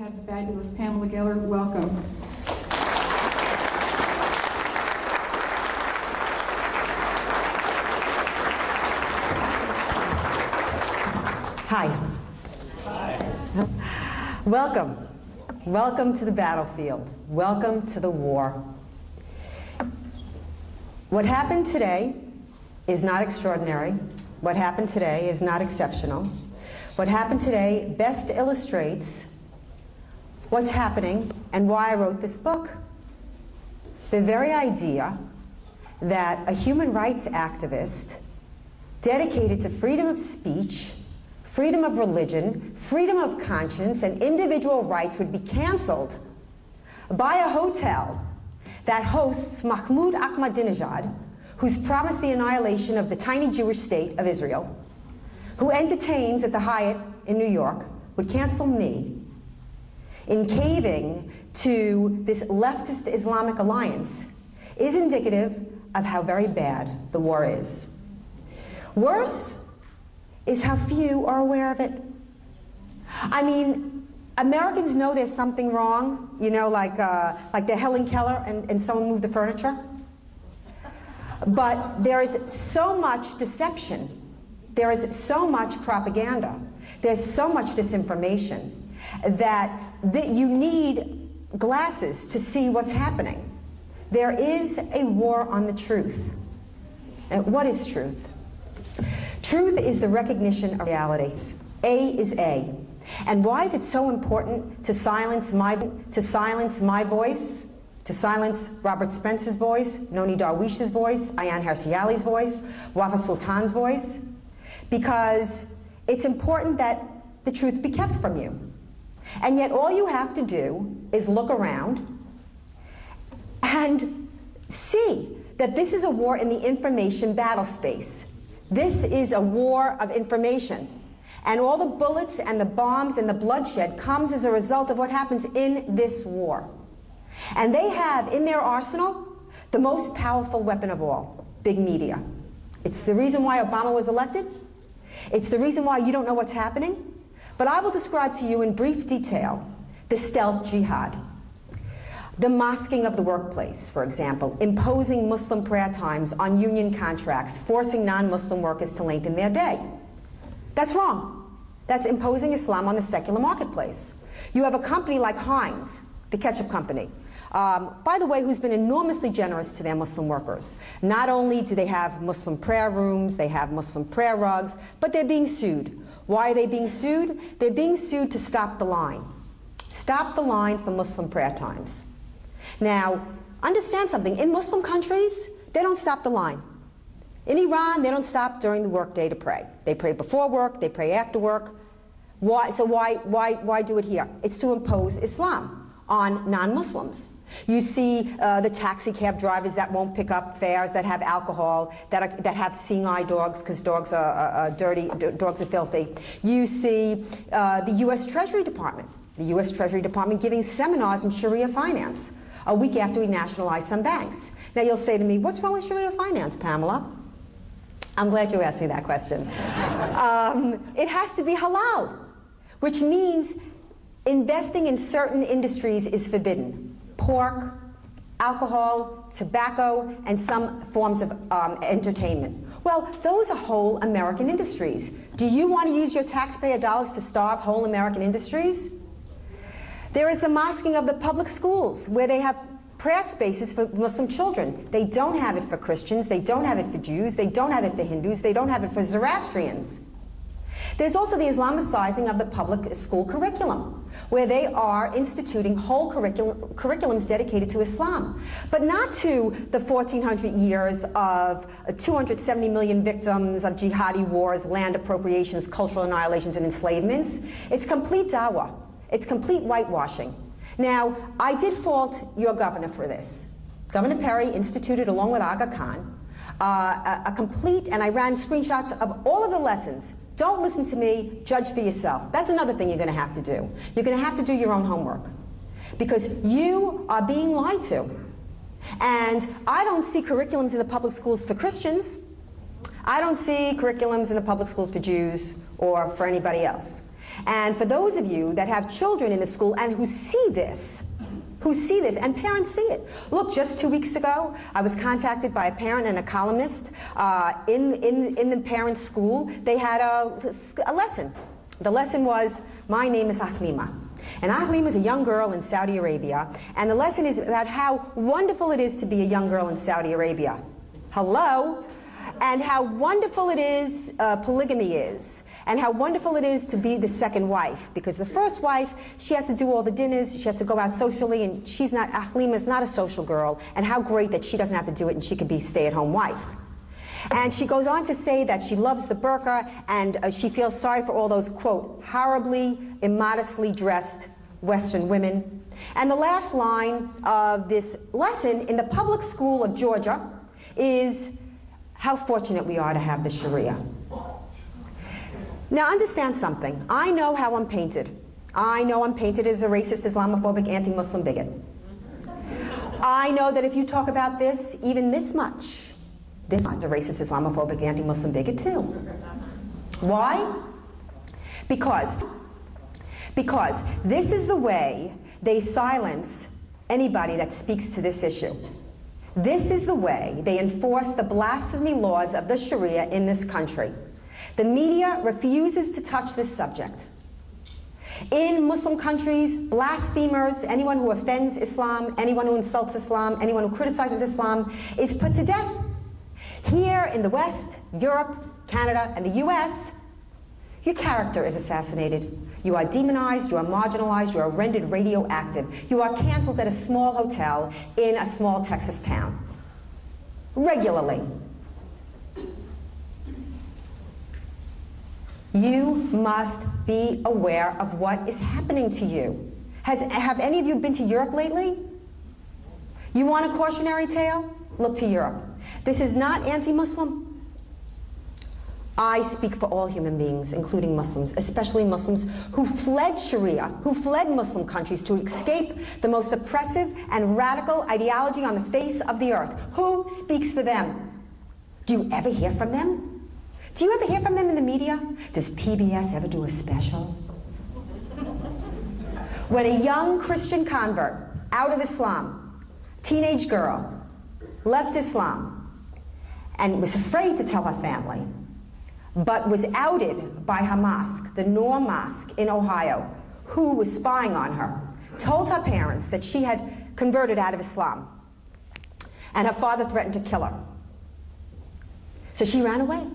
have the fabulous Pamela Geller. Welcome. Hi. Hi. Welcome. Welcome to the battlefield. Welcome to the war. What happened today is not extraordinary. What happened today is not exceptional. What happened today best illustrates what's happening and why I wrote this book. The very idea that a human rights activist dedicated to freedom of speech, freedom of religion, freedom of conscience, and individual rights would be canceled by a hotel that hosts Mahmoud Ahmadinejad, who's promised the annihilation of the tiny Jewish state of Israel, who entertains at the Hyatt in New York, would cancel me in caving to this leftist Islamic alliance is indicative of how very bad the war is. Worse is how few are aware of it. I mean, Americans know there's something wrong, you know, like the Helen Keller and someone moved the furniture. But there is so much deception. There is so much propaganda. There's so much disinformation that you need glasses to see what's happening. There is a war on the truth. And what is truth? Truth is the recognition of reality. A is A. And why is it so important to silence my voice, to silence Robert Spencer's voice, Noni Darwish's voice, Ayaan Hirsi Ali's voice, Wafa Sultan's voice? Because it's important that the truth be kept from you. And yet all you have to do is look around and see that this is a war in the information battle space. This is a war of information. And all the bullets and the bombs and the bloodshed comes as a result of what happens in this war. And they have in their arsenal the most powerful weapon of all, big media. It's the reason why Obama was elected. It's the reason why you don't know what's happening. But I will describe to you in brief detail the stealth jihad. The mosquing of the workplace, for example, imposing Muslim prayer times on union contracts, forcing non-Muslim workers to lengthen their day. That's wrong. That's imposing Islam on the secular marketplace. You have a company like Heinz, the ketchup company, by the way, who's been enormously generous to their Muslim workers. Not only do they have Muslim prayer rooms, they have Muslim prayer rugs, but they're being sued. Why are they being sued? They're being sued to stop the line. Stop the line for Muslim prayer times. Now, understand something. In Muslim countries, they don't stop the line. In Iran, they don't stop during the workday to pray. They pray before work, they pray after work. Why? So why do it here? It's to impose Islam on non-Muslims. You see the taxi cab drivers that won't pick up fares, that have alcohol, that have seeing eye dogs because dogs are dirty, dogs are filthy. You see the U.S. Treasury Department. The U.S. Treasury Department giving seminars in Sharia finance a week after we nationalized some banks. Now you'll say to me, what's wrong with Sharia finance, Pamela? I'm glad you asked me that question. It has to be halal, which means investing in certain industries is forbidden. Pork, alcohol, tobacco, and some forms of entertainment. Well, those are whole American industries. Do you want to use your taxpayer dollars to starve whole American industries? There is the mosquing of the public schools, where they have prayer spaces for Muslim children. They don't have it for Christians, they don't have it for Jews, they don't have it for Hindus, they don't have it for Zoroastrians. There's also the Islamicizing of the public school curriculum, where they are instituting whole curriculums dedicated to Islam, but not to the 1,400 years of 270 million victims of jihadi wars, land appropriations, cultural annihilations, and enslavements. It's complete dawah. It's complete whitewashing. Now, I did fault your governor for this. Governor Perry instituted, along with Aga Khan, a complete, and I ran screenshots of all of the lessons. Don't listen to me, judge for yourself. That's another thing you're going to have to do. You're going to have to do your own homework, because you are being lied to. And I don't see curriculums in the public schools for Christians. I don't see curriculums in the public schools for Jews or for anybody else. And for those of you that have children in the school and who see this, and parents see it. Look, just 2 weeks ago, I was contacted by a parent and a columnist in the parents' school. They had a lesson. The lesson was, my name is Ahlima. And Ahlima is a young girl in Saudi Arabia. And the lesson is about how wonderful it is to be a young girl in Saudi Arabia. Hello? And how wonderful it is, polygamy is, and how wonderful it is to be the second wife. Because the first wife, she has to do all the dinners, she has to go out socially, and Ahlima's not a social girl, and how great that she doesn't have to do it and she can be a stay-at-home wife. And she goes on to say that she loves the burqa, and she feels sorry for all those, quote, horribly, immodestly dressed Western women. And the last line of this lesson in the public school of Georgia is, how fortunate we are to have the Sharia. Now understand something. I know how I'm painted. I know I'm painted as a racist, Islamophobic, anti-Muslim bigot. I know that if you talk about this, even this much, a racist, Islamophobic, anti-Muslim bigot too. Why? Because this is the way they silence anybody that speaks to this issue. This is the way they enforce the blasphemy laws of the Sharia in this country. The media refuses to touch this subject. In Muslim countries, blasphemers, anyone who offends Islam, anyone who insults Islam, anyone who criticizes Islam, is put to death. Here in the West, Europe, Canada, and the US, your character is assassinated. You are demonized, you are marginalized, you are rendered radioactive. You are canceled at a small hotel in a small Texas town. Regularly. You must be aware of what is happening to you. Have any of you been to Europe lately? You want a cautionary tale? Look to Europe. This is not anti-Muslim. I speak for all human beings, including Muslims, especially Muslims who fled Sharia, who fled Muslim countries to escape the most oppressive and radical ideology on the face of the earth. Who speaks for them? Do you ever hear from them? Do you ever hear from them in the media? Does PBS ever do a special? When a young Christian convert out of Islam, teenage girl, left Islam and was afraid to tell her family, but was outed by her mosque, the Noor Mosque in Ohio, who was spying on her, told her parents that she had converted out of Islam, and her father threatened to kill her. So she ran away.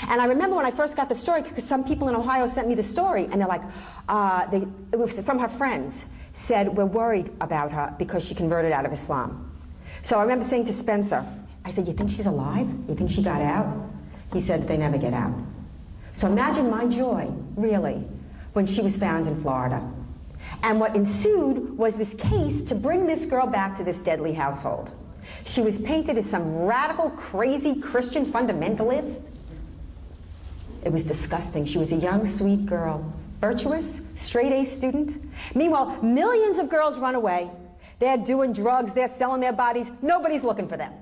And I remember when I first got the story, because some people in Ohio sent me the story, and they're like, it was from her friends, said, we're worried about her because she converted out of Islam. So I remember saying to Spencer, I said, you think she's alive? You think she got out? He said, they never get out. So imagine my joy, really, when she was found in Florida. And what ensued was this case to bring this girl back to this deadly household. She was painted as some radical, crazy Christian fundamentalist. It was disgusting. She was a young, sweet girl, virtuous, straight-A student. Meanwhile, millions of girls run away. They're doing drugs, they're selling their bodies. Nobody's looking for them.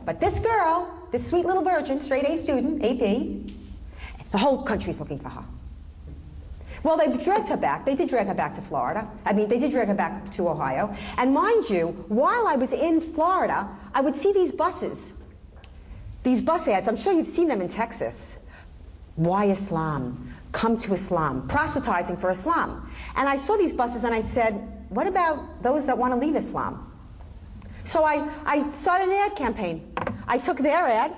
But this girl, this sweet little virgin, straight-A student, AP, the whole country's looking for her. Well, they dragged her back. They did drag her back to Florida. I mean, they did drag her back to Ohio. And mind you, while I was in Florida, I would see these buses. These bus ads, I'm sure you've seen them in Texas. Why Islam? Come to Islam. Proselytizing for Islam. And I saw these buses and I said, what about those that want to leave Islam? So I started an ad campaign. I took their ad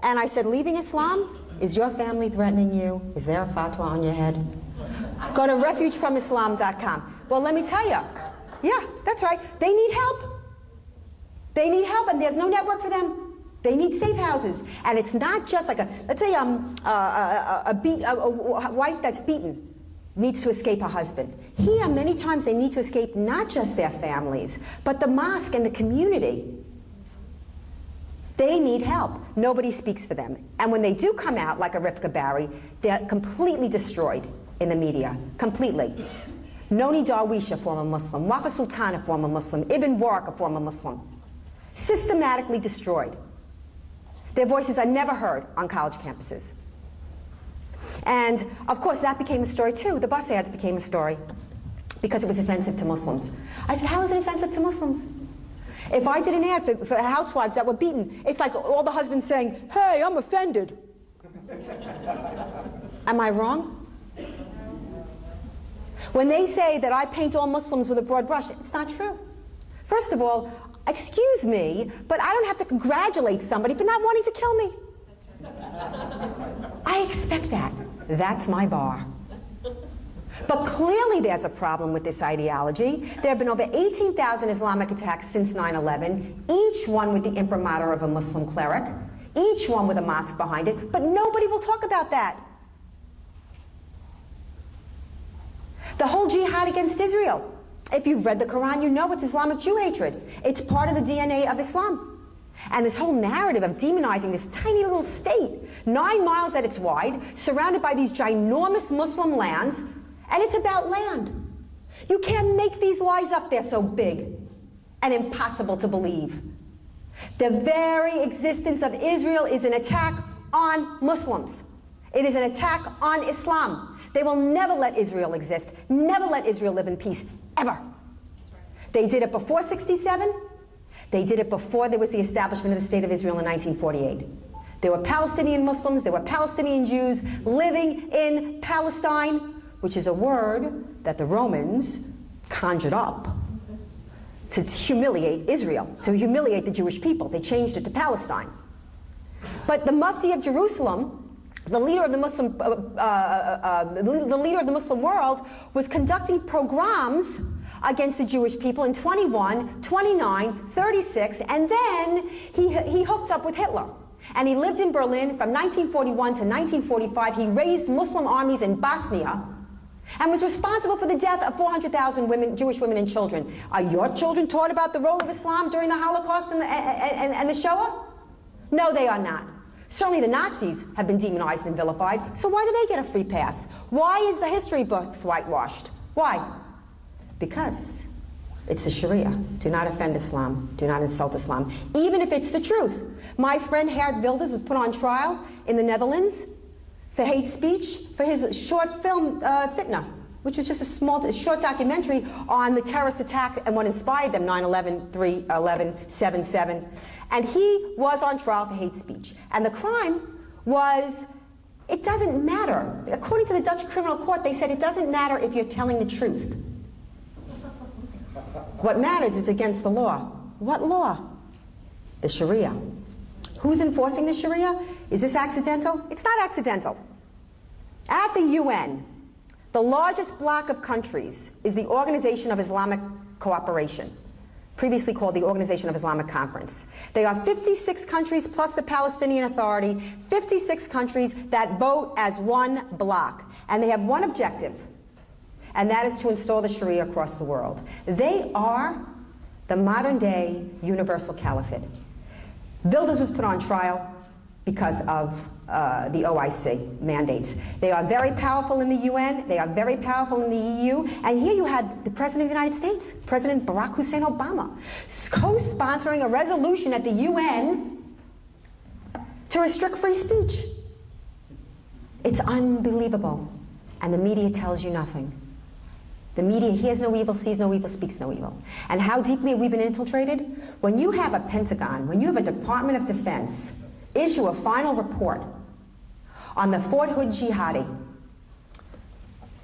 and I said, leaving Islam? Is your family threatening you? Is there a fatwa on your head? Go to refugefromislam.com. Well, let me tell you. Yeah, that's right. They need help. They need help, and there's no network for them. They need safe houses. And it's not just like let's say a wife that's beaten needs to escape her husband. Here, many times they need to escape not just their families, but the mosque and the community. They need help. Nobody speaks for them. And when they do come out, like a Rifka Barry, they're completely destroyed in the media. Completely. Noni Darwish, a former Muslim. Wafa Sultan, a former Muslim. Ibn Warq, a former Muslim. Systematically destroyed. Their voices are never heard on college campuses. And of course, that became a story too. The bus ads became a story because it was offensive to Muslims. I said, how is it offensive to Muslims? If I did an ad for housewives that were beaten, it's like all the husbands saying, hey, I'm offended. Am I wrong? When they say that I paint all Muslims with a broad brush, it's not true. First of all, excuse me, but I don't have to congratulate somebody for not wanting to kill me. I expect that. That's my bar. But clearly there's a problem with this ideology. There have been over 18,000 Islamic attacks since 9/11, each one with the imprimatur of a Muslim cleric, each one with a mosque behind it, but nobody will talk about that. The whole jihad against Israel. If you've read the Qur'an, you know it's Islamic Jew hatred. It's part of the DNA of Islam. And this whole narrative of demonizing this tiny little state, 9 miles at its wide, surrounded by these ginormous Muslim lands, and it's about land. You can't make these lies up. They're so big and impossible to believe. The very existence of Israel is an attack on Muslims. It is an attack on Islam. They will never let Israel exist, never let Israel live in peace, ever. They did it before 67. They did it before there was the establishment of the State of Israel in 1948. There were Palestinian Muslims, there were Palestinian Jews living in Palestine, which is a word that the Romans conjured up to humiliate Israel, to humiliate the Jewish people. They changed it to Palestine. But the Mufti of Jerusalem, the leader of the Muslim world, was conducting pogroms against the Jewish people in 21, 29, 36, and then he hooked up with Hitler. And he lived in Berlin from 1941 to 1945. He raised Muslim armies in Bosnia and was responsible for the death of 400,000 women, Jewish women and children. Are your children taught about the role of Islam during the Holocaust and the Shoah? No, they are not. Certainly the Nazis have been demonized and vilified, so why do they get a free pass? Why is the history books whitewashed? Why? Because it's the Sharia. Do not offend Islam. Do not insult Islam, even if it's the truth. My friend Hyatt Wilders was put on trial in the Netherlands for hate speech for his short film, Fitna, which was just a short documentary on the terrorist attack and what inspired them, 9/11, 3/11, 7/7. And he was on trial for hate speech. And the crime was, it doesn't matter. According to the Dutch criminal court, they said it doesn't matter if you're telling the truth. What matters is against the law. What law? The Sharia. Who's enforcing the Sharia? Is this accidental? It's not accidental. At the UN, the largest bloc of countries is the Organization of Islamic Cooperation, previously called the Organization of Islamic Conference. They are 56 countries plus the Palestinian Authority, 56 countries that vote as one bloc. And they have one objective, and that is to install the Sharia across the world. They are the modern-day universal caliphate. Wilders was put on trial because of the OIC mandates. They are very powerful in the UN, they are very powerful in the EU, and here you had the President of the United States, President Barack Hussein Obama, co-sponsoring a resolution at the UN to restrict free speech. It's unbelievable, and the media tells you nothing. The media hears no evil, sees no evil, speaks no evil. And how deeply have we been infiltrated? When you have a Pentagon, when you have a Department of Defense issue a final report on the Fort Hood jihadi,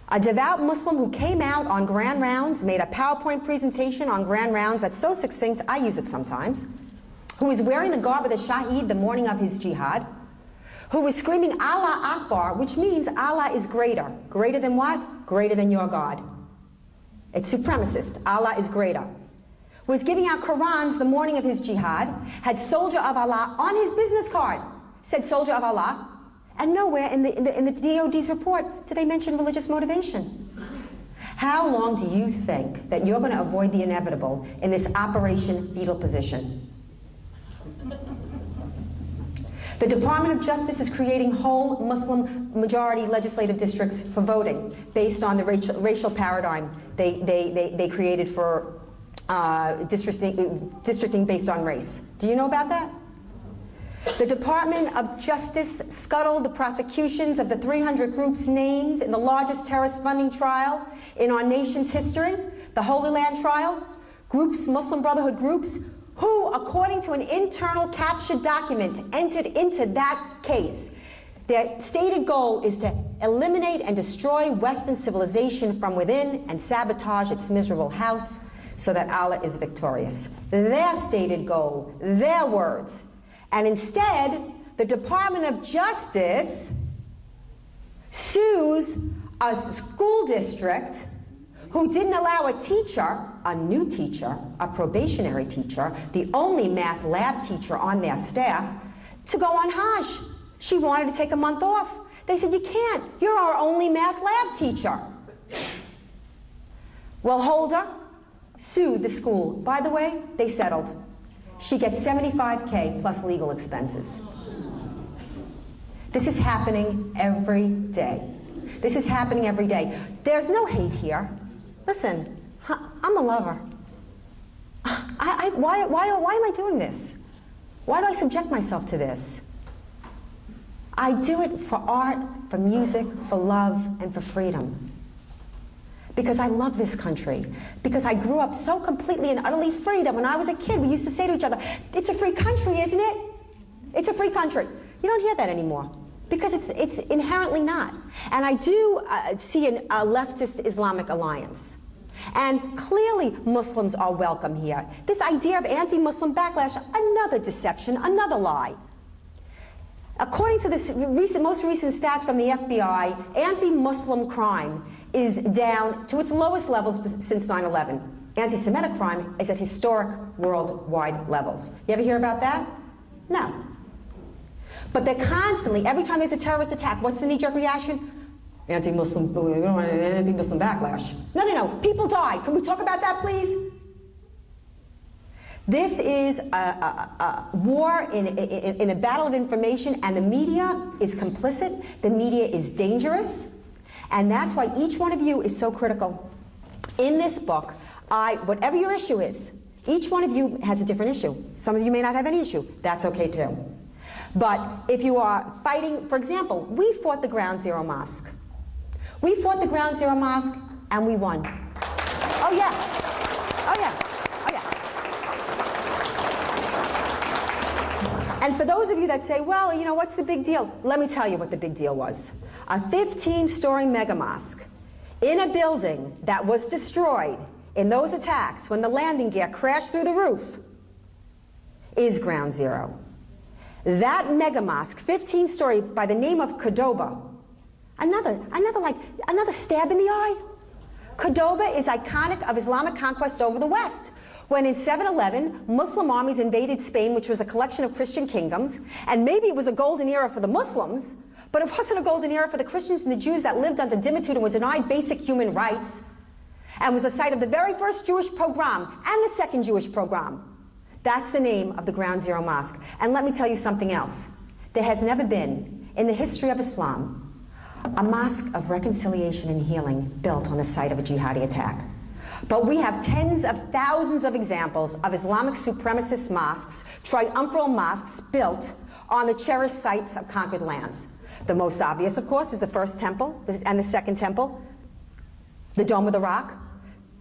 a devout Muslim who came out on grand rounds, made a PowerPoint presentation on grand rounds that's so succinct, I use it sometimes, who was wearing the garb of the Shaheed the morning of his jihad, who was screaming Allah Akbar, which means Allah is greater. Greater than what? Greater than your God. It's supremacist. Allah is greater. Was giving out Qur'ans the morning of his jihad, had Soldier of Allah on his business card, said Soldier of Allah, and nowhere in the DOD's report do they mention religious motivation. How long do you think that you're going to avoid the inevitable in this Operation Fetal Position? The Department of Justice is creating whole Muslim majority legislative districts for voting based on the racial paradigm they created for districting based on race. Do you know about that? The Department of Justice scuttled the prosecutions of the 300 groups named in the largest terrorist funding trial in our nation's history, the Holy Land trial. Groups, Muslim Brotherhood groups, who, according to an internal captured document, entered into that case. Their stated goal is to eliminate and destroy Western civilization from within and sabotage its miserable house so that Allah is victorious. Their stated goal, their words. And instead, the Department of Justice sues a school district who didn't allow a teacher, a new teacher, a probationary teacher, the only math lab teacher on their staff, to go on Hajj. She wanted to take a month off. They said, you can't. You're our only math lab teacher. Well, Holder sued the school. By the way, they settled. She gets $75K plus legal expenses. This is happening every day. This is happening every day. There's no hate here. Listen, I'm a lover. Why am I doing this? Why do I subject myself to this? I do it for art, for music, for love, and for freedom. Because I love this country. Because I grew up so completely and utterly free that when I was a kid, we used to say to each other, it's a free country, isn't it? It's a free country. You don't hear that anymore. Because it's inherently not. And I do see a leftist Islamic alliance. And clearly Muslims are welcome here. This idea of anti-Muslim backlash, another deception, another lie. According to the most recent stats from the FBI, anti-Muslim crime is down to its lowest levels since 9/11. Anti-Semitic crime is at historic worldwide levels. You ever hear about that? No. But they're constantly, every time there's a terrorist attack, what's the knee-jerk reaction? Anti-Muslim, we don't want an anti-Muslim backlash. No, people died. Can we talk about that, please? This is a war in a battle of information, and the media is complicit. The media is dangerous, and that's why each one of you is so critical. In this book, whatever your issue is, each one of you has a different issue. Some of you may not have any issue. That's okay too. But if you are fighting, for example, we fought the Ground Zero Mosque. We fought the Ground Zero Mosque, and we won. Oh yeah, oh yeah. And for those of you that say, well, you know, what's the big deal? Let me tell you what the big deal was. A 15-story mega mosque in a building that was destroyed in those attacks when the landing gear crashed through the roof is ground zero. That mega mosque, 15-story, by the name of Qur'an, another stab in the eye. Qur'an is iconic of Islamic conquest over the West. When in 7/11, Muslim armies invaded Spain, which was a collection of Christian kingdoms, and maybe it was a golden era for the Muslims, but it wasn't a golden era for the Christians and the Jews that lived under dimitude and were denied basic human rights, and was the site of the very first Jewish pogrom and the second Jewish pogrom. That's the name of the Ground Zero Mosque. And let me tell you something else. There has never been, in the history of Islam, a mosque of reconciliation and healing built on the site of a jihadi attack. But we have tens of thousands of examples of Islamic supremacist mosques, triumphal mosques built on the cherished sites of conquered lands. The most obvious, of course, is the first temple and the second temple, the Dome of the Rock,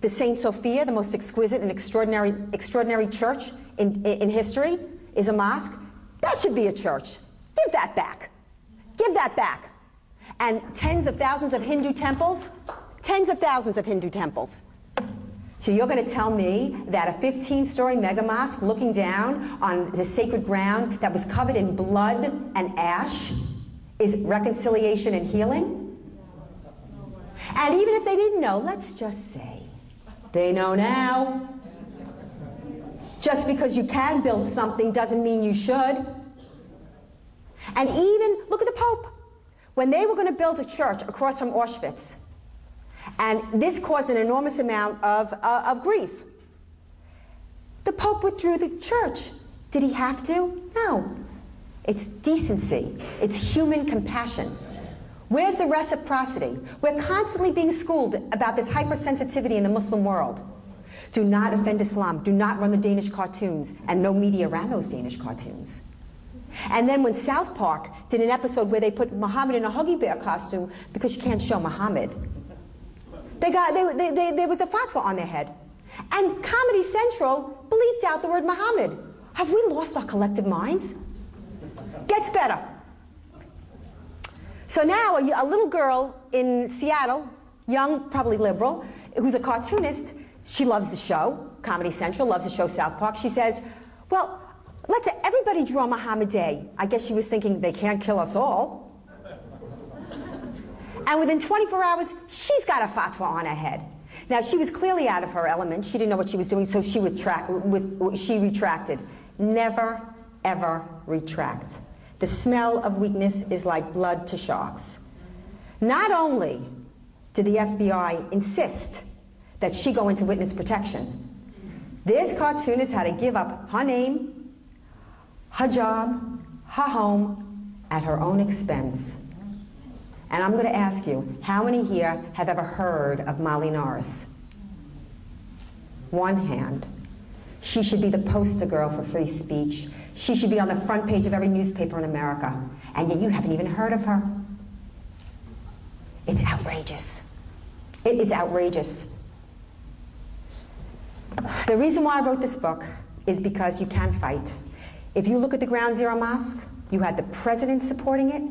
the St. Sophia, the most exquisite and extraordinary church in history, is a mosque. That should be a church. Give that back. Give that back. And tens of thousands of Hindu temples, tens of thousands of Hindu temples. So you're going to tell me that a 15-story mega mosque looking down on the sacred ground that was covered in blood and ash is reconciliation and healing? And even if they didn't know, let's just say they know now. Just because you can build something doesn't mean you should. And even, look at the Pope. When they were going to build a church across from Auschwitz, and this caused an enormous amount of grief, the Pope withdrew the church. Did he have to? No. It's decency. It's human compassion. Where's the reciprocity? We're constantly being schooled about this hypersensitivity in the Muslim world. Do not offend Islam. Do not run the Danish cartoons, and no media around those Danish cartoons. And then when South Park did an episode where they put Muhammad in a Huggy Bear costume because you can't show Muhammad, there was a fatwa on their head. And Comedy Central bleeped out the word Muhammad. Have we lost our collective minds? Gets better. So now a little girl in Seattle, young, probably liberal, who's a cartoonist, she loves the show, Comedy Central, loves the show South Park. She says, well, let's everybody draw Muhammad Day. I guess she was thinking they can't kill us all. And within 24 hours, she's got a fatwa on her head. Now, she was clearly out of her element. She didn't know what she was doing, so she retracted. Never, ever retract. The smell of weakness is like blood to sharks. Not only did the FBI insist that she go into witness protection, this cartoonist had to give up her name, her job, her home, at her own expense. And I'm going to ask you, how many here have ever heard of Molly Norris? One hand. She should be the poster girl for free speech. She should be on the front page of every newspaper in America. And yet you haven't even heard of her. It's outrageous. It is outrageous. The reason why I wrote this book is because you can fight. If you look at the Ground Zero Mosque, you had the president supporting it.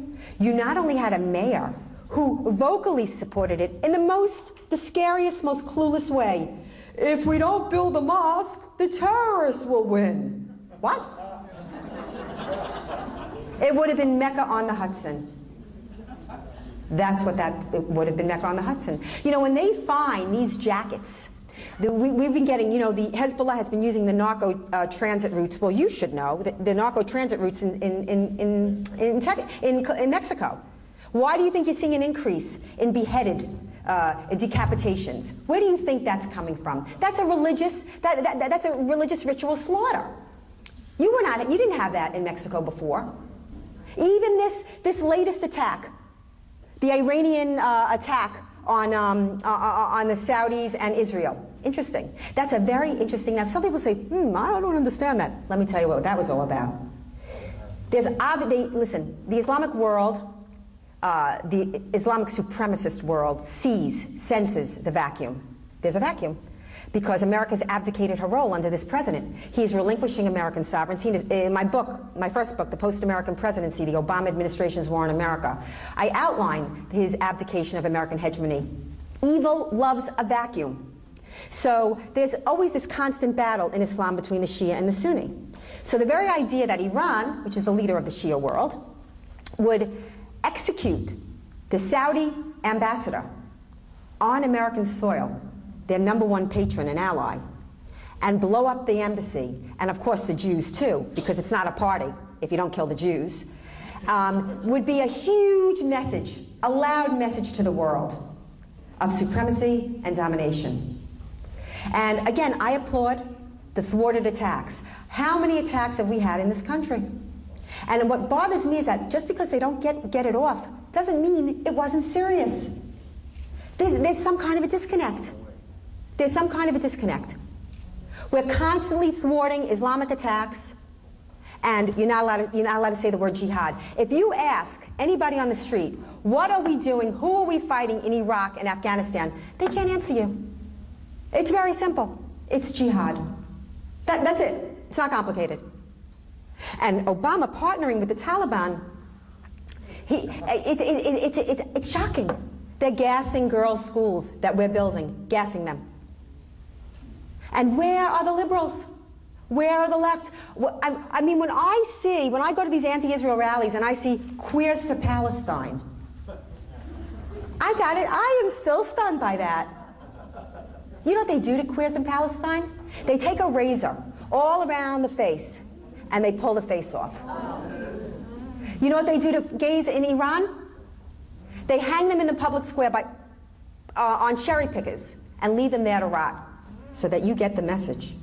You not only had a mayor who vocally supported it in the scariest, most clueless way. If we don't build the mosque, the terrorists will win. What? It would have been Mecca on the Hudson. That's what it would have been, Mecca on the Hudson. You know, when they find these jackets, we've been getting, you know, the Hezbollah has been using the narco transit routes. Well, you should know the narco transit routes in Mexico. Why do you think you're seeing an increase in beheaded decapitations? Where do you think that's coming from? That's a religious ritual slaughter. You didn't have that in Mexico before. Even this latest attack, the Iranian attack on the Saudis and Israel. Interesting. That's a very interesting. Now, some people say, I don't understand that. Let me tell you what that was all about. Listen, the Islamic world, the Islamic supremacist world senses the vacuum. There's a vacuum because America's abdicated her role under this president. He's relinquishing American sovereignty. In my book, my first book, The Post-American Presidency, the Obama Administration's War on America, I outline his abdication of American hegemony. Evil loves a vacuum. So there's always this constant battle in Islam between the Shia and the Sunni. So the very idea that Iran, which is the leader of the Shia world, would execute the Saudi ambassador on American soil, their #1 patron and ally, and blow up the embassy, and of course the Jews too, because it's not a party if you don't kill the Jews, would be a huge message, a loud message to the world of supremacy and domination. And again, I applaud the thwarted attacks. How many attacks have we had in this country? And what bothers me is that just because they don't get it off doesn't mean it wasn't serious. There's some kind of a disconnect. There's some kind of a disconnect. We're constantly thwarting Islamic attacks, and you're not allowed to say the word jihad. If you ask anybody on the street, what are we doing, who are we fighting in Iraq and Afghanistan, they can't answer you. It's very simple. It's jihad. That's it. It's not complicated. And Obama partnering with the Taliban, it's shocking. They're gassing girls' schools that we're building, gassing them. And where are the liberals? Where are the left? I mean, when I go to these anti-Israel rallies and I see Queers for Palestine, I am still stunned by that. You know what they do to queers in Palestine? They take a razor all around the face and they pull the face off. You know what they do to gays in Iran? They hang them in the public square on cherry pickers and leave them there to rot so that you get the message.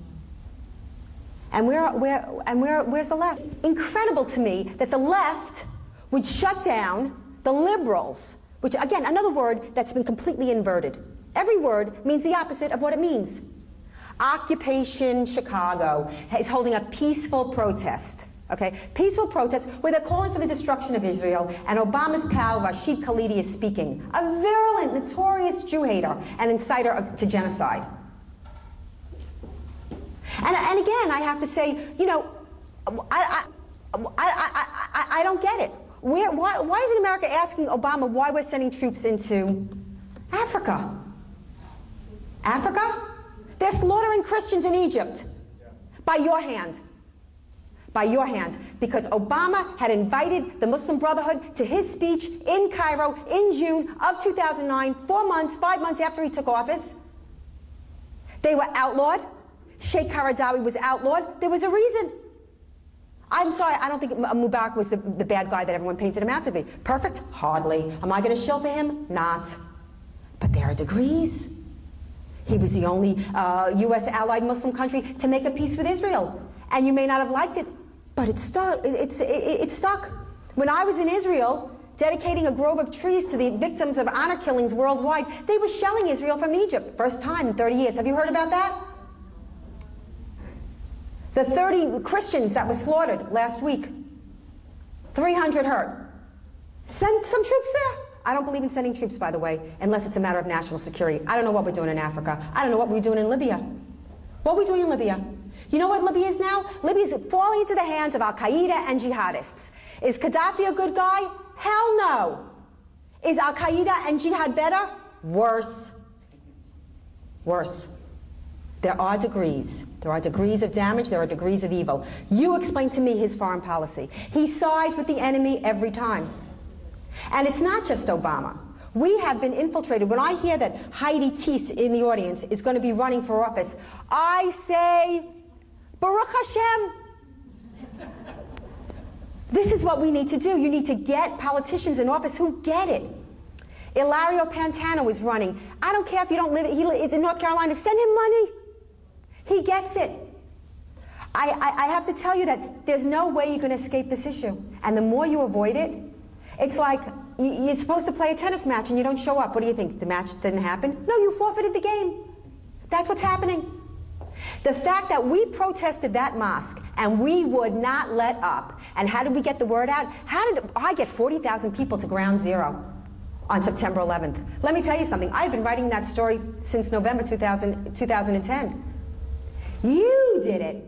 And where's the left? Incredible to me that the left would shut down the liberals, which again, another word that's been completely inverted. Every word means the opposite of what it means. Occupation Chicago is holding a peaceful protest Okay? Peaceful protests where they're calling for the destruction of Israel, and Obama's pal Rashid Khalidi is speaking, a virulent, notorious Jew hater and inciter to genocide. And again, I have to say, you know, I don't get it. Why isn't America asking Obama why we're sending troops into Africa? Africa? They're slaughtering Christians in Egypt by your hand. By your hand, because Obama had invited the Muslim Brotherhood to his speech in Cairo in June of 2009, 5 months after he took office. They were outlawed. Sheikh Qaradawi was outlawed. There was a reason. I'm sorry, I don't think Mubarak was the bad guy that everyone painted him out to be. Perfect? Hardly. Am I going to shill for him? Not. But there are degrees. He was the only U.S. allied Muslim country to make a peace with Israel. And you may not have liked it, but it stuck. It stuck. When I was in Israel, dedicating a grove of trees to the victims of honor killings worldwide, they were shelling Israel from Egypt. First time in 30 years. Have you heard about that? The 30 Christians that were slaughtered last week. 300 hurt. Send some troops there. I don't believe in sending troops, by the way, unless it's a matter of national security. I don't know what we're doing in Africa. I don't know what we're doing in Libya. What are we doing in Libya? You know what Libya is now? Libya is falling into the hands of Al-Qaeda and jihadists. Is Gaddafi a good guy? Hell no. Is Al-Qaeda and jihad better? Worse. Worse. There are degrees. There are degrees of damage. There are degrees of evil. You explain to me his foreign policy. He sides with the enemy every time. And it's not just Obama. We have been infiltrated. When I hear that Heidi Teese in the audience is going to be running for office, I say, Baruch Hashem. This is what we need to do. You need to get politicians in office who get it. Ilario Pantano is running. I don't care if you don't live, he is in North Carolina. Send him money. He gets it. I have to tell you that there's no way you're going to escape this issue. And the more you avoid it, it's like you're supposed to play a tennis match and you don't show up. What do you think? The match didn't happen? No, you forfeited the game. That's what's happening. The fact that we protested that mosque and we would not let up. And how did we get the word out? How did I get 40,000 people to Ground Zero on September 11th? Let me tell you something. I've been writing that story since November 2010. You did it.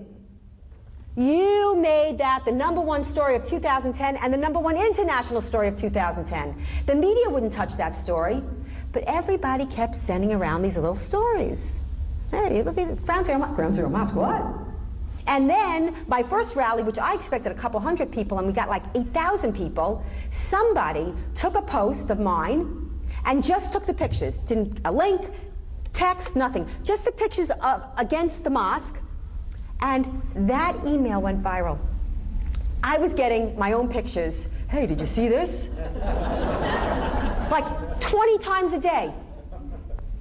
You made that the #1 story of 2010 and the #1 international story of 2010. The media wouldn't touch that story, but everybody kept sending around these little stories. Hey, look at Ground Zero Mosque, what? And then my first rally, which I expected a couple hundred people, and we got like 8,000 people, somebody took a post of mine and just took the pictures. Didn't a link, text, nothing. Just the pictures of against the mosque. And that email went viral. I was getting my own pictures. Hey, did you see this? Like 20 times a day.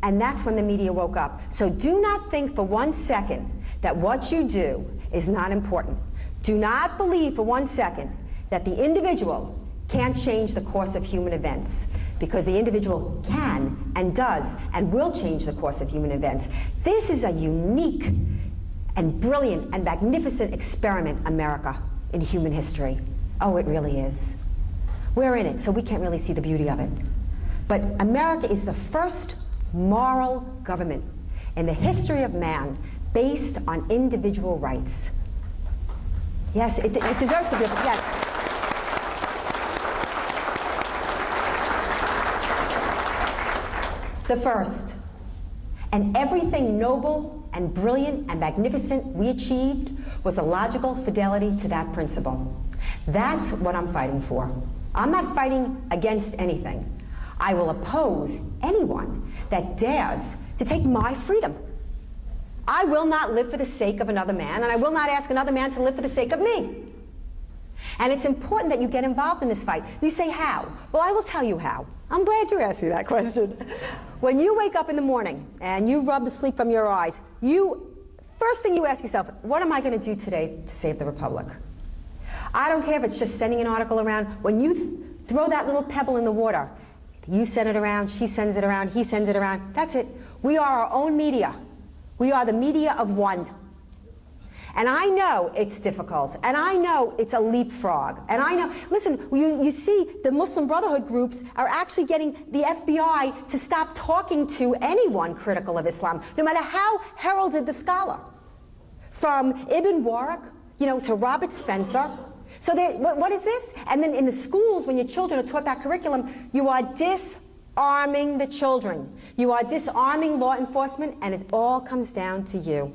And that's when the media woke up. So do not think for 1 second that what you do is not important. Do not believe for 1 second that the individual can't change the course of human events, because the individual can and does and will change the course of human events. This is a unique and brilliant and magnificent experiment, America, in human history. Oh, it really is. We're in it, so we can't really see the beauty of it. But America is the first moral government in the history of man based on individual rights. Yes, it deserves to be, yes. The first. And everything noble and brilliant and magnificent we achieved was a logical fidelity to that principle. That's what I'm fighting for. I'm not fighting against anything. I will oppose anyone that dares to take my freedom. I will not live for the sake of another man, and I will not ask another man to live for the sake of me. And it's important that you get involved in this fight. You say, how? Well, I will tell you how. I'm glad you asked me that question. When you wake up in the morning and you rub the sleep from your eyes, first thing you ask yourself, what am I going to do today to save the Republic? I don't care if it's just sending an article around. When you throw that little pebble in the water, you send it around, she sends it around, he sends it around. That's it. We are our own media. We are the media of one. And I know it's difficult, and I know it's a leapfrog, and I know, listen, you see the Muslim Brotherhood groups are actually getting the FBI to stop talking to anyone critical of Islam, no matter how heralded the scholar. From Ibn Waraq, to Robert Spencer. So what is this? And then in the schools, when your children are taught that curriculum, you are disarming the children. You are disarming law enforcement, and it all comes down to you.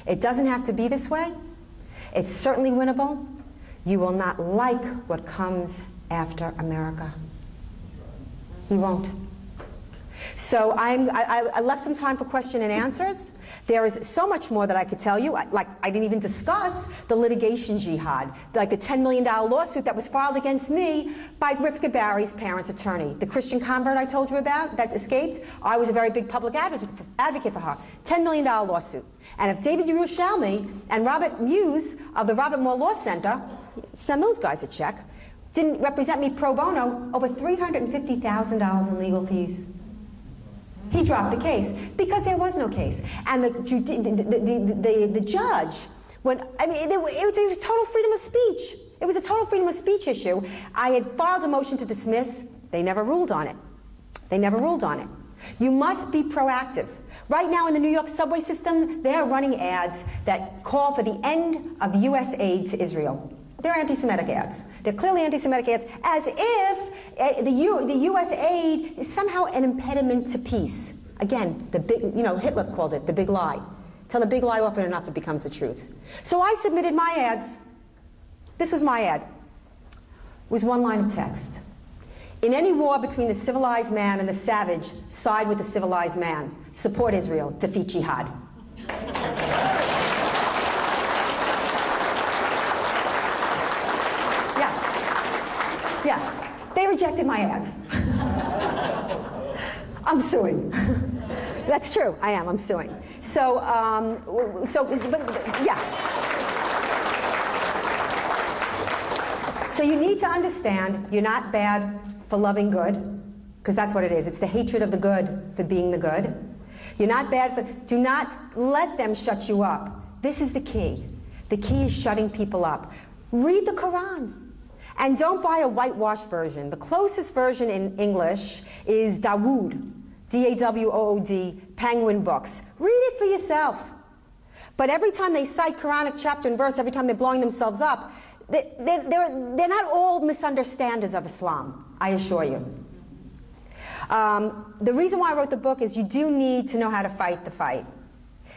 It doesn't have to be this way. It's certainly winnable. You will not like what comes after America. You won't. So I left some time for question and answers. There is so much more that I could tell you. Like, I didn't even discuss the litigation jihad, like the $10 million lawsuit that was filed against me by Rifka Barry's parents' attorney, the Christian convert I told you about that escaped. I was a very big public advocate for her. $10 million lawsuit. And if David Yerushalmi and Robert Muse of the Robert Moore Law Center, send those guys a check, didn't represent me pro bono, over $350,000 in legal fees. He dropped the case because there was no case, and the judge, it was total freedom of speech. It was a total freedom of speech issue. I had filed a motion to dismiss. They never ruled on it. They never ruled on it. You must be proactive. Right now in the New York subway system, they are running ads that call for the end of U.S. aid to Israel. They're anti-Semitic ads. They're clearly anti-Semitic ads, as if the U.S. aid is somehow an impediment to peace. Again, the big, Hitler called it the big lie. Tell the big lie often enough, it becomes the truth. So I submitted my ads. This was my ad. It was one line of text. In any war between the civilized man and the savage, side with the civilized man. Support Israel. Defeat jihad. Yeah, they rejected my ads. I'm suing. That's true, I am, I'm suing. Yeah. So you need to understand you're not bad for loving good, because that's what it is. It's the hatred of the good for being the good. You're not bad for, do not let them shut you up. This is the key. The key is shutting people up. Read the Qur'an. And don't buy a whitewashed version. The closest version in English is Dawood, D-A-W-O-O-D, Penguin Books. Read it for yourself. But every time they cite Quranic chapter and verse, every time they're blowing themselves up, they're not all misunderstanders of Islam, I assure you. The reason why I wrote the book is you do need to know how to fight the fight.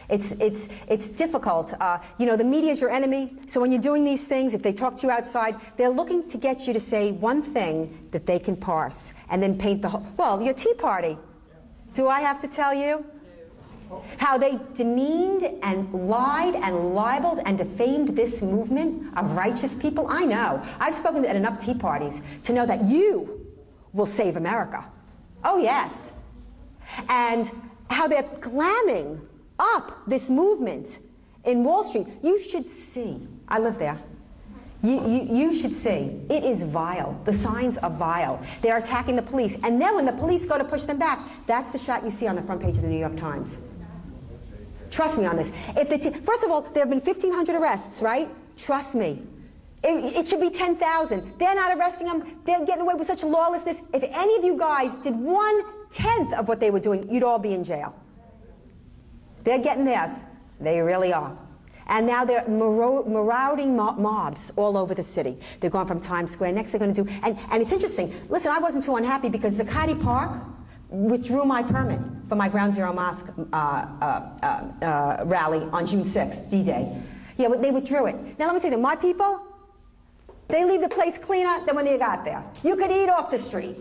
It's difficult. The media is your enemy, so when you're doing these things, if they talk to you outside, they're looking to get you to say one thing that they can parse, and then paint the whole, well, your Tea Party. Do I have to tell you? How they demeaned and lied and libeled and defamed this movement of righteous people? I know. I've spoken at enough Tea Parties to know that you will save America. Oh, yes. And how they're glamming up this movement in Wall Street. You should see. I live there. You should see. It is vile. The signs are vile. They're attacking the police. And then when the police go to push them back, that's the shot you see on the front page of the New York Times. Trust me on this. First of all, there have been 1,500 arrests, right? Trust me. It should be 10,000. They're not arresting them. They're getting away with such lawlessness. If any of you guys did 1/10 of what they were doing, you'd all be in jail. They're getting theirs. They really are. And now they're marauding mobs all over the city. They're going from Times Square. Next they're going to do, and it's interesting. Listen, I wasn't too unhappy because Zuccotti Park withdrew my permit for my Ground Zero Mosque rally on June 6th, D-Day. Yeah, they withdrew it. Now let me tell you, my people, they leave the place cleaner than when they got there. You could eat off the street.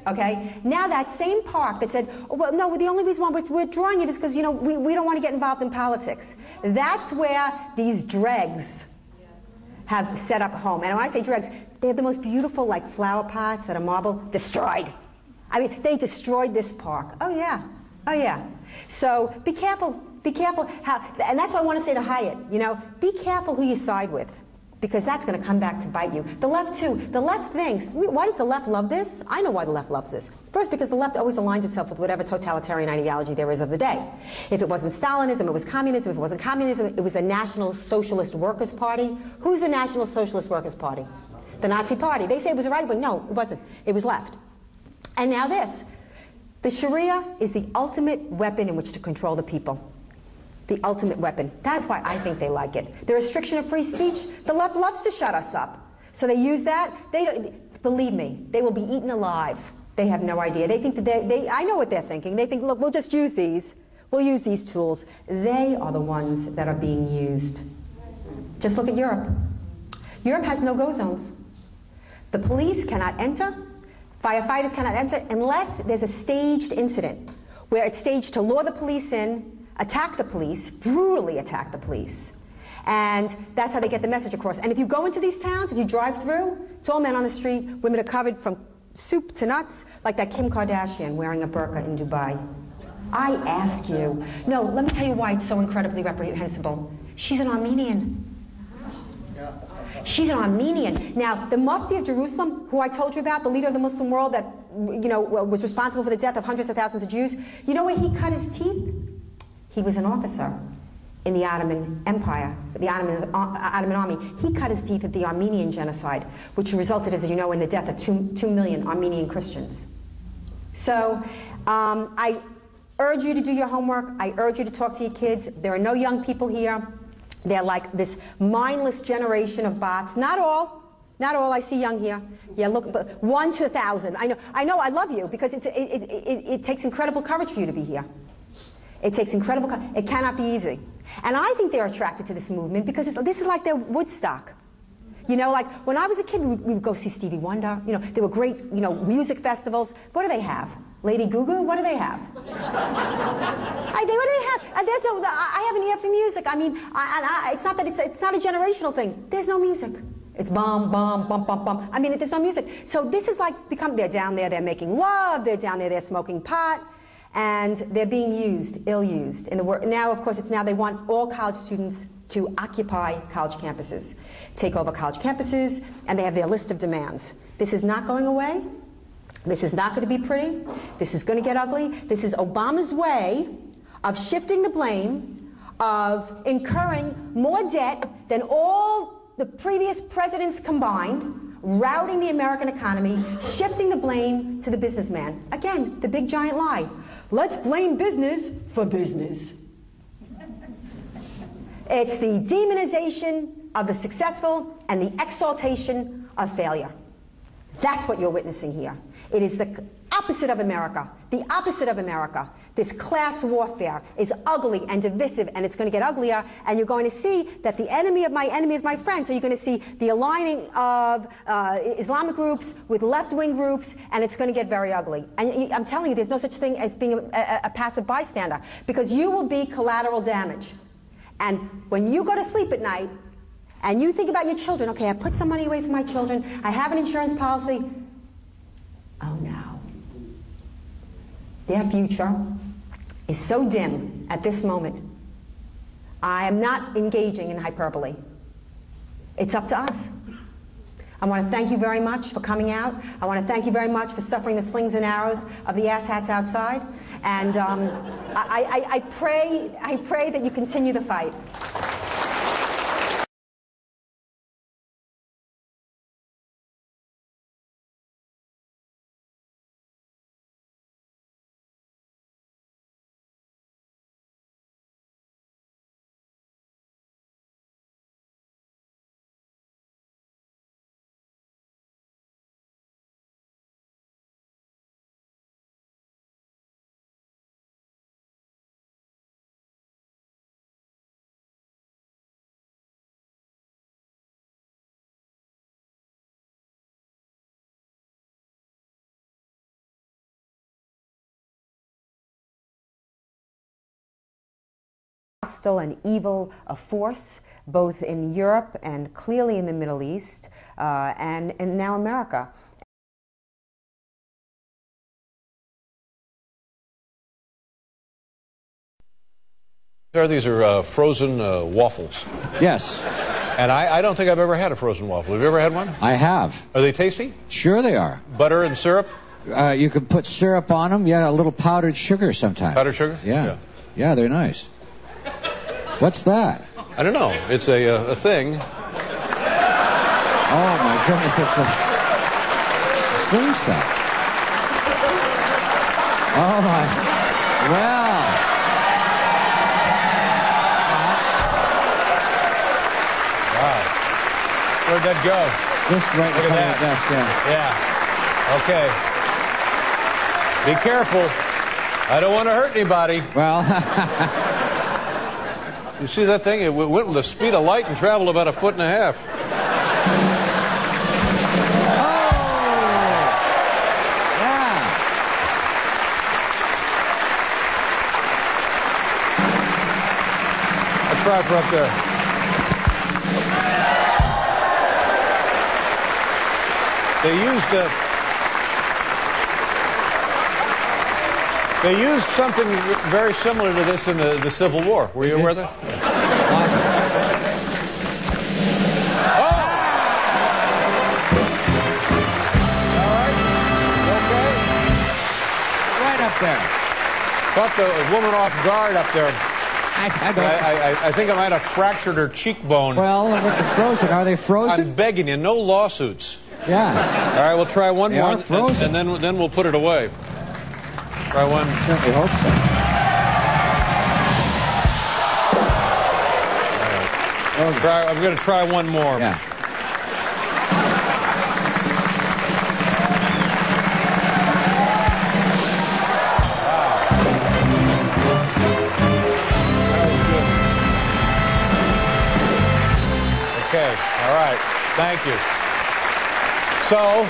Okay? Now that same park that said, oh, well, no, the only reason why we're withdrawing it is because, we don't want to get involved in politics. That's where these dregs have set up home. And when I say dregs, they have the most beautiful, like, flower pots that are marble, destroyed. I mean, they destroyed this park. Oh, yeah. Oh, yeah. So be careful. Be careful how, and that's why I want to say to Hyatt, be careful who you side with. because that's going to come back to bite you. The left, too. The left thinks, why does the left love this? I know why the left loves this. First, because the left always aligns itself with whatever totalitarian ideology there is of the day. If it wasn't Stalinism, it was communism. If it wasn't communism, it was the National Socialist Workers' Party. Who's the National Socialist Workers' Party? The Nazi Party. They say it was right wing. No, it wasn't. It was left. And now this. The Sharia is the ultimate weapon in which to control the people. The ultimate weapon. That's why I think they like it. The restriction of free speech, the left loves to shut us up. So they use that. They don't, believe me, they will be eaten alive. They have no idea. They think that I know what they're thinking. They think, look, we'll just use these. We'll use these tools. They are the ones that are being used. Just look at Europe. Europe has no-go zones. The police cannot enter. Firefighters cannot enter unless there's a staged incident where it's staged to lure the police in, attack the police, brutally attack the police. And that's how they get the message across. And if you go into these towns, if you drive through, it's all men on the street, women are covered from soup to nuts, like that Kim Kardashian wearing a burqa in Dubai. I ask you, no, let me tell you why it's so incredibly reprehensible. She's an Armenian. She's an Armenian. Now, the Mufti of Jerusalem, who I told you about, the leader of the Muslim world that, was responsible for the death of hundreds of thousands of Jews, you know where he cut his teeth? He was an officer in the Ottoman Empire, the Ottoman army. He cut his teeth at the Armenian genocide, which resulted, as you know, in the death of 2 million Armenian Christians. So I urge you to do your homework. I urge you to talk to your kids. There are no young people here. They're like this mindless generation of bots. Not all. Not all. I see young here. Yeah, look, but 1 to 1,000. I know. I love you because it takes incredible courage for you to be here. It takes incredible courage. It cannot be easy. And I think they're attracted to this movement because this is like their Woodstock. You know, like when I was a kid, we would go see Stevie Wonder. You know, there were great, music festivals. What do they have? Lady Gaga? What do they have? What do they have? And there's no. I have an ear for music. I mean, it's not that it's not a generational thing. There's no music. It's bum, bum, bum, bum, bum. I mean, there's no music. So this is like they're down there, they're making love. They're down there, they're smoking pot. And they're being used, ill-used. Now, of course, they want all college students to occupy college campuses, take over college campuses, and they have their list of demands. This is not going away. This is not going to be pretty. This is going to get ugly. This is Obama's way of shifting the blame, of incurring more debt than all the previous presidents combined, routing the American economy, shifting the blame to the businessman. Again, the big giant lie. Let's blame business for business. It's the demonization of the successful and the exaltation of failure. That's what you're witnessing here. It is the opposite of America. The opposite of America. This class warfare is ugly and divisive, and it's going to get uglier, and you're going to see that the enemy of my enemy is my friend. So you're going to see the aligning of Islamic groups with left-wing groups, and it's going to get very ugly. And I'm telling you, there's no such thing as being a passive bystander, because you will be collateral damage. And when you go to sleep at night, and you think about your children, okay, I put some money away for my children, I have an insurance policy. Oh no. Their future is so dim at this moment. I am not engaging in hyperbole. It's up to us. I want to thank you very much for coming out. I want to thank you very much for suffering the slings and arrows of the asshats outside. And I pray that you continue the fight. Hostile and evil force, both in Europe and clearly in the Middle East, and now America. Sir, these are frozen waffles. Yes. And I don't think I've ever had a frozen waffle. Have you ever had one? I have. Are they tasty? Sure they are. Butter and syrup? You can put syrup on them. Yeah, a little powdered sugar sometimes. Powdered sugar? Yeah. Yeah, they're nice. What's that? I don't know. It's a thing. Oh, my goodness, it's a slingshot. Oh, my. Well. Wow. Where'd that go? Just right in front of the desk, Yeah. Okay. Be careful. I don't want to hurt anybody. Well. You see that thing? It went with the speed of light and traveled about 1.5 feet. Try for up there. They used something very similar to this in the Civil War. Were you aware of that? Oh! All right. Okay. Right up there. Caught the woman off guard up there. I think I might have fractured her cheekbone. Well, with the frozen, are they frozen? I'm begging you, no lawsuits. Yeah. All right, we'll try one more, frozen. and then we'll put it away. Try one. I certainly hope so. Right. I'm going to try one more. Yeah. Okay, all right, thank you. So,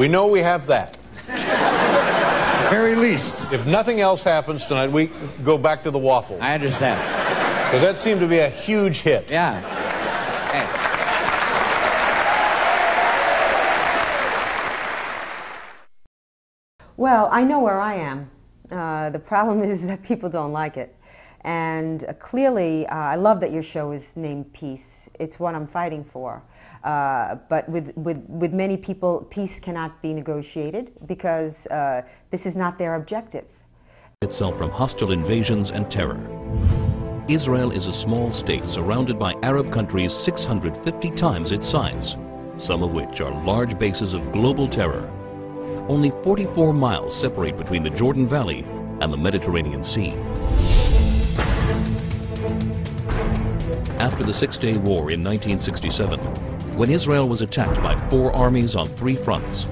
we know we have that. At the very least. If nothing else happens tonight, we go back to the waffle. I understand. Because that seemed to be a huge hit. Yeah. Hey. Well, I know where I am. The problem is that people don't like it. And clearly, I love that your show is named Peace. It's what I'm fighting for. But with many people, peace cannot be negotiated because this is not their objective. Itself from hostile invasions and terror. Israel is a small state surrounded by Arab countries 650 times its size, some of which are large bases of global terror. Only 44 miles separate between the Jordan Valley and the Mediterranean Sea. After the Six-Day War in 1967, when Israel was attacked by 4 armies on 3 fronts,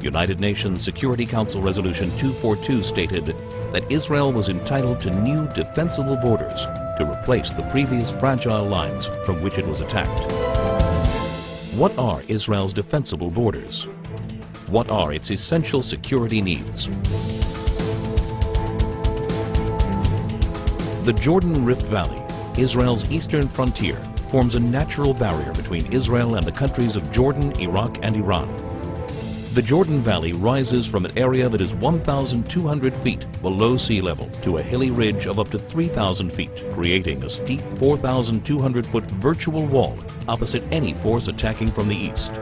United Nations Security Council Resolution 242 stated that Israel was entitled to new defensible borders to replace the previous fragile lines from which it was attacked. What are Israel's defensible borders? What are its essential security needs? The Jordan Rift Valley, Israel's eastern frontier, forms a natural barrier between Israel and the countries of Jordan, Iraq, and Iran. The Jordan Valley rises from an area that is 1,200 feet below sea level to a hilly ridge of up to 3,000 feet, creating a steep 4,200-foot virtual wall opposite any force attacking from the east.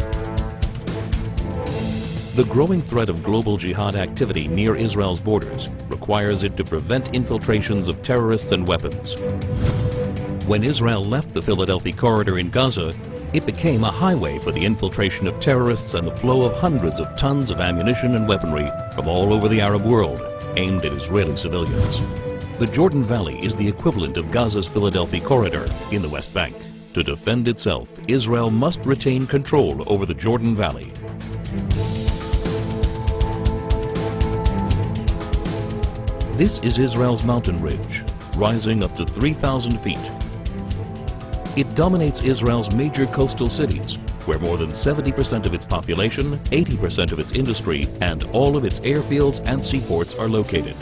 The growing threat of global jihad activity near Israel's borders requires it to prevent infiltrations of terrorists and weapons. When Israel left the Philadelphia corridor in Gaza, it became a highway for the infiltration of terrorists and the flow of hundreds of tons of ammunition and weaponry from all over the Arab world, aimed at Israeli civilians. The Jordan Valley is the equivalent of Gaza's Philadelphia corridor in the West Bank. To defend itself, Israel must retain control over the Jordan Valley. This is Israel's mountain ridge, rising up to 3,000 feet. It dominates Israel's major coastal cities, where more than 70% of its population, 80% of its industry, and all of its airfields and seaports are located.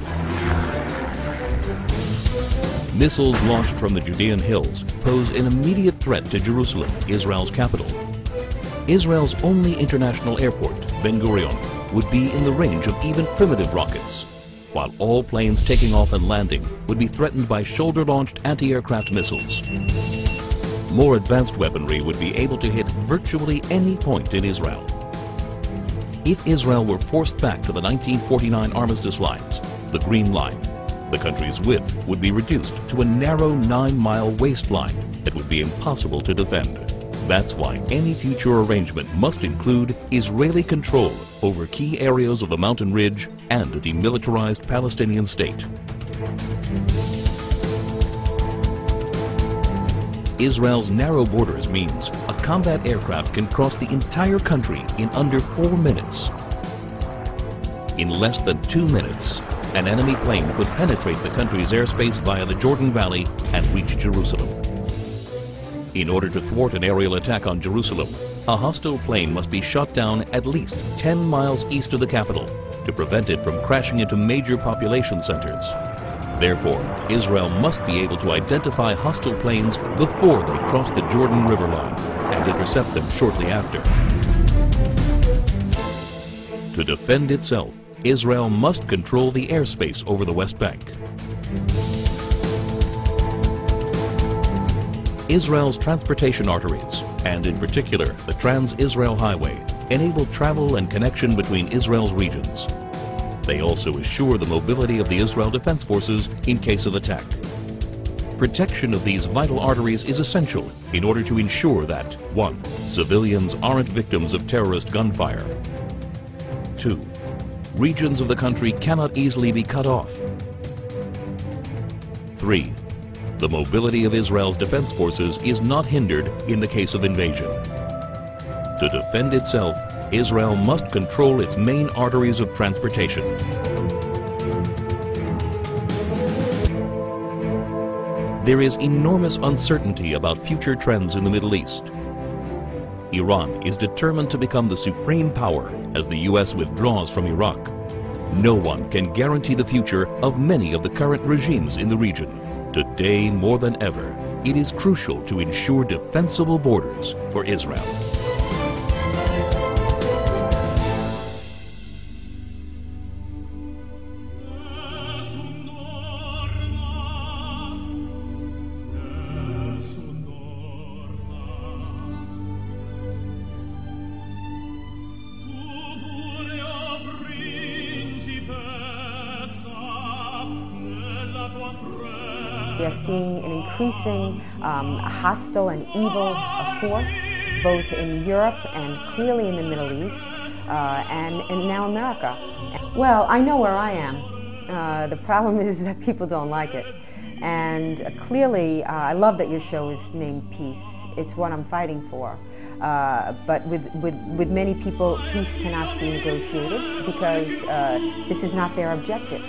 Missiles launched from the Judean hills pose an immediate threat to Jerusalem, Israel's capital. Israel's only international airport, Ben Gurion, would be in the range of even primitive rockets. while all planes taking off and landing would be threatened by shoulder-launched anti-aircraft missiles. More advanced weaponry would be able to hit virtually any point in Israel. If Israel were forced back to the 1949 armistice lines, the Green Line, the country's width would be reduced to a narrow 9-mile waistline that would be impossible to defend. That's why any future arrangement must include Israeli control over key areas of the mountain ridge and a demilitarized Palestinian state. Israel's narrow borders means a combat aircraft can cross the entire country in under 4 minutes. In less than 2 minutes, an enemy plane could penetrate the country's airspace via the Jordan Valley and reach Jerusalem. In order to thwart an aerial attack on Jerusalem, a hostile plane must be shot down at least 10 miles east of the capital to prevent it from crashing into major population centers. Therefore, Israel must be able to identify hostile planes before they cross the Jordan River line and intercept them shortly after. To defend itself, Israel must control the airspace over the West Bank. Israel's transportation arteries, and in particular the Trans-Israel Highway, enable travel and connection between Israel's regions. They also assure the mobility of the Israel Defense Forces in case of attack. Protection of these vital arteries is essential in order to ensure that 1. Civilians aren't victims of terrorist gunfire. 2. Regions of the country cannot easily be cut off. 3. The mobility of Israel's defense forces is not hindered in the case of invasion. To defend itself, Israel must control its main arteries of transportation. There is enormous uncertainty about future trends in the Middle East. Iran is determined to become the supreme power as the U.S. withdraws from Iraq. No one can guarantee the future of many of the current regimes in the region. Today, more than ever, it is crucial to ensure defensible borders for Israel. We are seeing an increasing hostile and evil force, both in Europe and clearly in the Middle East, and now America. Well, I know where I am. The problem is that people don't like it. And clearly, I love that your show is named Peace. It's what I'm fighting for. But with many people, peace cannot be negotiated because this is not their objective.